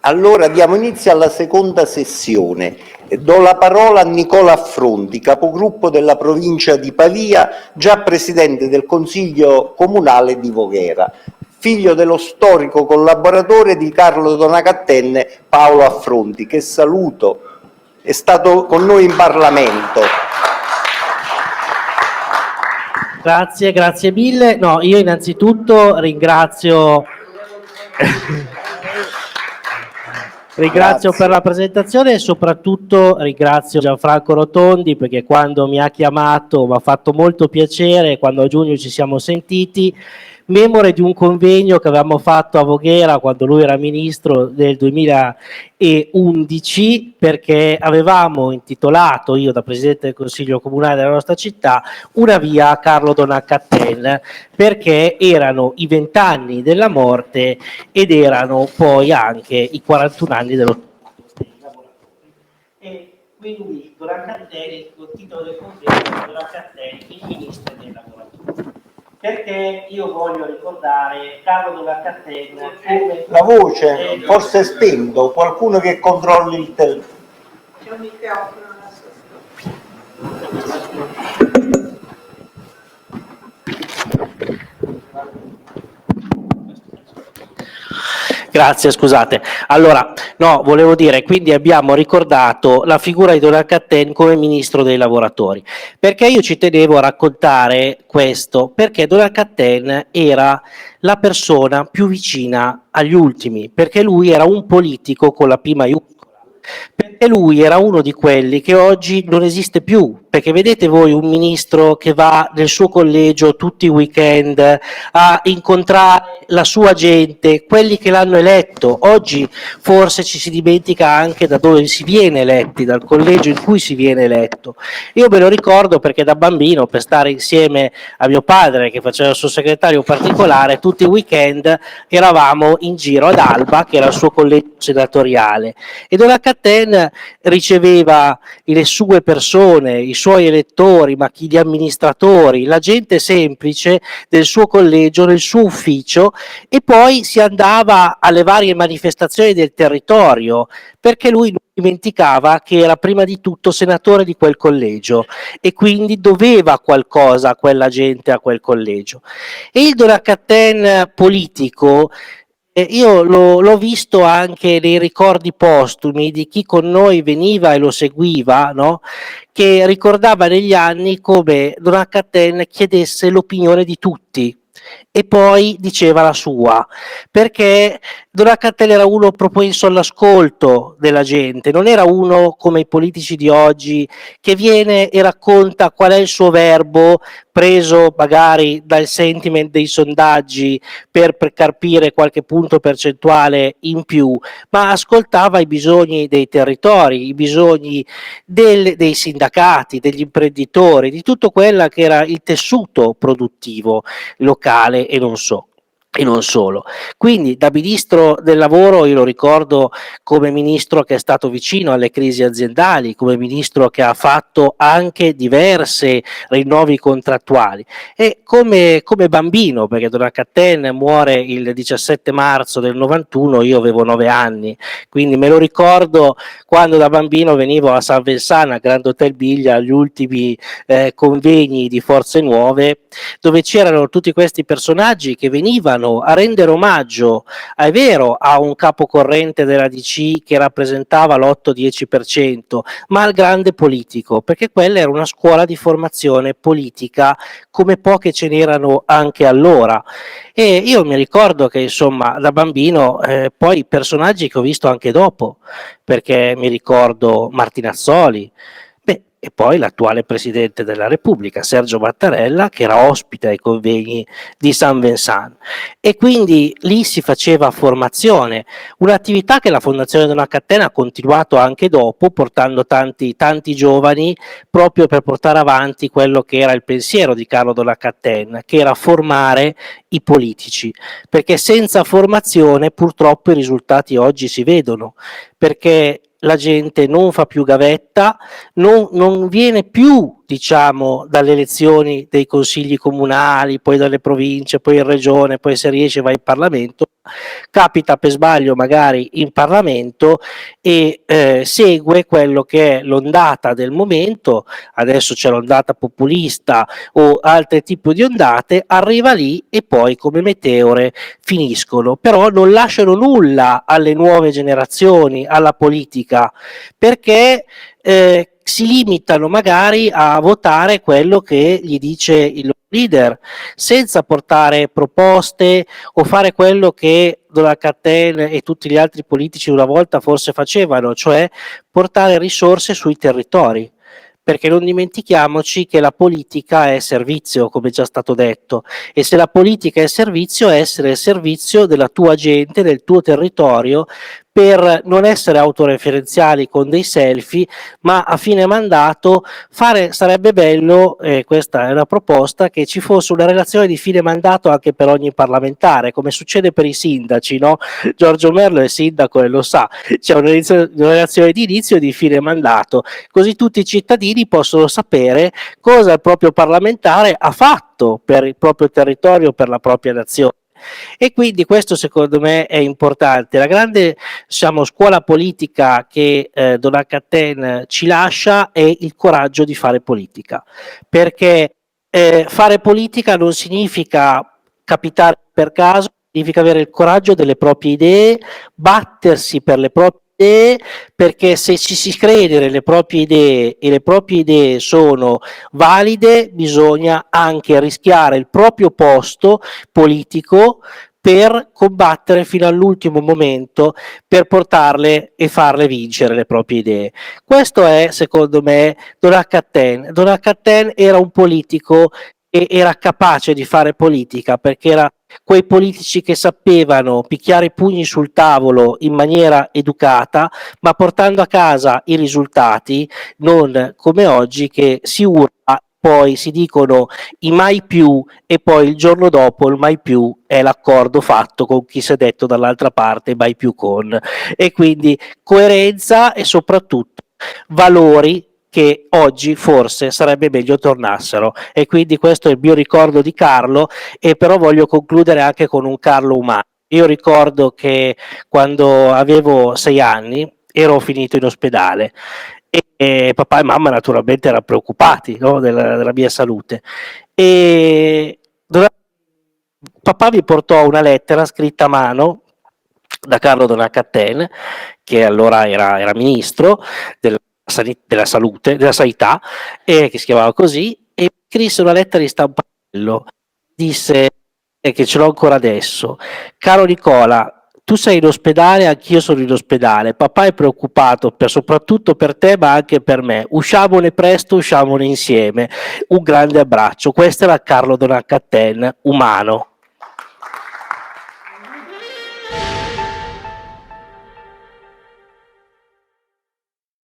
Allora diamo inizio alla seconda sessione. Do la parola a Nicola Affronti, capogruppo della provincia di Pavia, già presidente del Consiglio Comunale di Voghera, figlio dello storico collaboratore di Carlo Donat-Cattin, Paolo Affronti, che saluto, è stato con noi in Parlamento. Grazie mille. No, io innanzitutto ringrazio per la presentazione e soprattutto ringrazio Gianfranco Rotondi, perché quando mi ha chiamato mi ha fatto molto piacere, quando a giugno ci siamo sentiti, memore di un convegno che avevamo fatto a Voghera quando lui era ministro nel 2011, perché avevamo intitolato, io da presidente del Consiglio Comunale della nostra città, una via a Carlo Donat-Cattin, perché erano i 20 anni della morte ed erano poi anche i 41 anni dello e quindi Donat-Cattin, il titolo del convegno, Donat-Cattin, il ministro dei lavoratori. Perché io voglio ricordare Carlo Donat-Cattin come... La voce, forse è spento, qualcuno che controlli il telefono. C'è un microfono Grazie, scusate. Allora, no, volevo dire, quindi abbiamo ricordato la figura di Donat-Cattin come ministro dei lavoratori. Perché io ci tenevo a raccontare questo? Perché Donat-Cattin era la persona più vicina agli ultimi, perché lui era un politico con la P maiuscola. Perché lui era uno di quelli che oggi non esiste più, perché vedete voi un ministro che va nel suo collegio tutti i weekend a incontrare la sua gente, quelli che l'hanno eletto. Oggi forse ci si dimentica anche da dove si viene eletti, dal collegio in cui si viene eletto. Io me lo ricordo perché da bambino, per stare insieme a mio padre che faceva il suo segretario particolare, tutti i weekend eravamo in giro ad Alba, che era il suo collegio senatoriale, e Donat-Cattin riceveva le sue persone, i suoi elettori, ma chi gli amministratori, la gente semplice del suo collegio, nel suo ufficio, e poi si andava alle varie manifestazioni del territorio, perché lui non dimenticava che era prima di tutto senatore di quel collegio e quindi doveva qualcosa a quella gente, a quel collegio. E il Donat-Cattin politico, io l'ho visto anche nei ricordi postumi di chi con noi veniva e lo seguiva, no? Che ricordava negli anni come Donat-Cattin chiedesse l'opinione di tutti e poi diceva la sua, perché Donat-Cattin era uno propenso all'ascolto della gente, non era uno come i politici di oggi che viene e racconta qual è il suo verbo preso magari dal sentiment dei sondaggi per carpire qualche punto percentuale in più, ma ascoltava i bisogni dei territori, i bisogni dei sindacati, degli imprenditori, di tutto quello che era il tessuto produttivo locale e non so. E non solo. Quindi da ministro del lavoro io lo ricordo come ministro che è stato vicino alle crisi aziendali, come ministro che ha fatto anche diverse rinnovi contrattuali e come bambino, perché Donat-Cattin muore il 17 marzo del 91, io avevo 9 anni, quindi me lo ricordo quando da bambino venivo a San Vincent, al Grand Hotel Biglia, agli ultimi convegni di Forze Nuove, dove c'erano tutti questi personaggi che venivano a rendere omaggio, è vero, a un capo corrente della DC che rappresentava l'8-10%, ma al grande politico, perché quella era una scuola di formazione politica come poche ce n'erano anche allora. E io mi ricordo che insomma da bambino poi personaggi che ho visto anche dopo, perché mi ricordo Martinazzoli, e poi l'attuale Presidente della Repubblica, Sergio Mattarella, che era ospite ai convegni di San Vincent. E quindi lì si faceva formazione, un'attività che la Fondazione Donat-Cattin ha continuato anche dopo, portando tanti giovani proprio per portare avanti quello che era il pensiero di Carlo Donat-Cattin, che era formare i politici, perché senza formazione purtroppo i risultati oggi si vedono, perché la gente non fa più gavetta, non viene più diciamo, dalle elezioni dei consigli comunali, poi dalle province, poi in regione, poi se riesce va in Parlamento, capita per sbaglio magari in Parlamento e segue quello che è l'ondata del momento, adesso c'è l'ondata populista o altri tipi di ondate, arriva lì e poi come meteore finiscono, però non lasciano nulla alle nuove generazioni, alla politica, perché si limitano magari a votare quello che gli dice il loro leader, senza portare proposte o fare quello che Donald Catten e tutti gli altri politici una volta forse facevano, cioè portare risorse sui territori. Perché non dimentichiamoci che la politica è servizio, come è già stato detto, e se la politica è servizio, è essere al servizio della tua gente, del tuo territorio, per non essere autoreferenziali con dei selfie, ma a fine mandato sarebbe bello, questa è una proposta, che ci fosse una relazione di fine mandato anche per ogni parlamentare, come succede per i sindaci, no? Giorgio Merlo è sindaco e lo sa, c'è una relazione di inizio e di fine mandato, così tutti i cittadini possono sapere cosa il proprio parlamentare ha fatto per il proprio territorio, per la propria nazione. E quindi questo secondo me è importante. La grande, diciamo, scuola politica che Donald Catten ci lascia è il coraggio di fare politica, perché fare politica non significa capitare per caso, significa avere il coraggio delle proprie idee, battersi per le proprie idee, perché se ci si crede nelle proprie idee e le proprie idee sono valide, bisogna anche rischiare il proprio posto politico per combattere fino all'ultimo momento per portarle e farle vincere le proprie idee. Questo è, secondo me, Donald Catten. Donald Catten era un politico e era capace di fare politica perché era quei politici che sapevano picchiare i pugni sul tavolo in maniera educata, ma portando a casa i risultati, non come oggi che si urla, poi si dicono i mai più e poi il giorno dopo il mai più è l'accordo fatto con chi si è detto dall'altra parte mai più con. E quindi coerenza e soprattutto valori che oggi forse sarebbe meglio tornassero, e quindi questo è il mio ricordo di Carlo, e però voglio concludere anche con un Carlo umano. Io ricordo che quando avevo 6 anni ero finito in ospedale e papà e mamma naturalmente erano preoccupati, no, della mia salute, e papà mi portò una lettera scritta a mano da Carlo Donat Catten, che allora era ministro della salute, della sanità, che si chiamava così, e scrisse una lettera di stampatello, disse, che ce l'ho ancora adesso: caro Nicola, tu sei in ospedale, anch'io sono in ospedale, papà è preoccupato soprattutto per te ma anche per me, usciamone presto, usciamone insieme, un grande abbraccio. Questo era Carlo Donat Catten umano.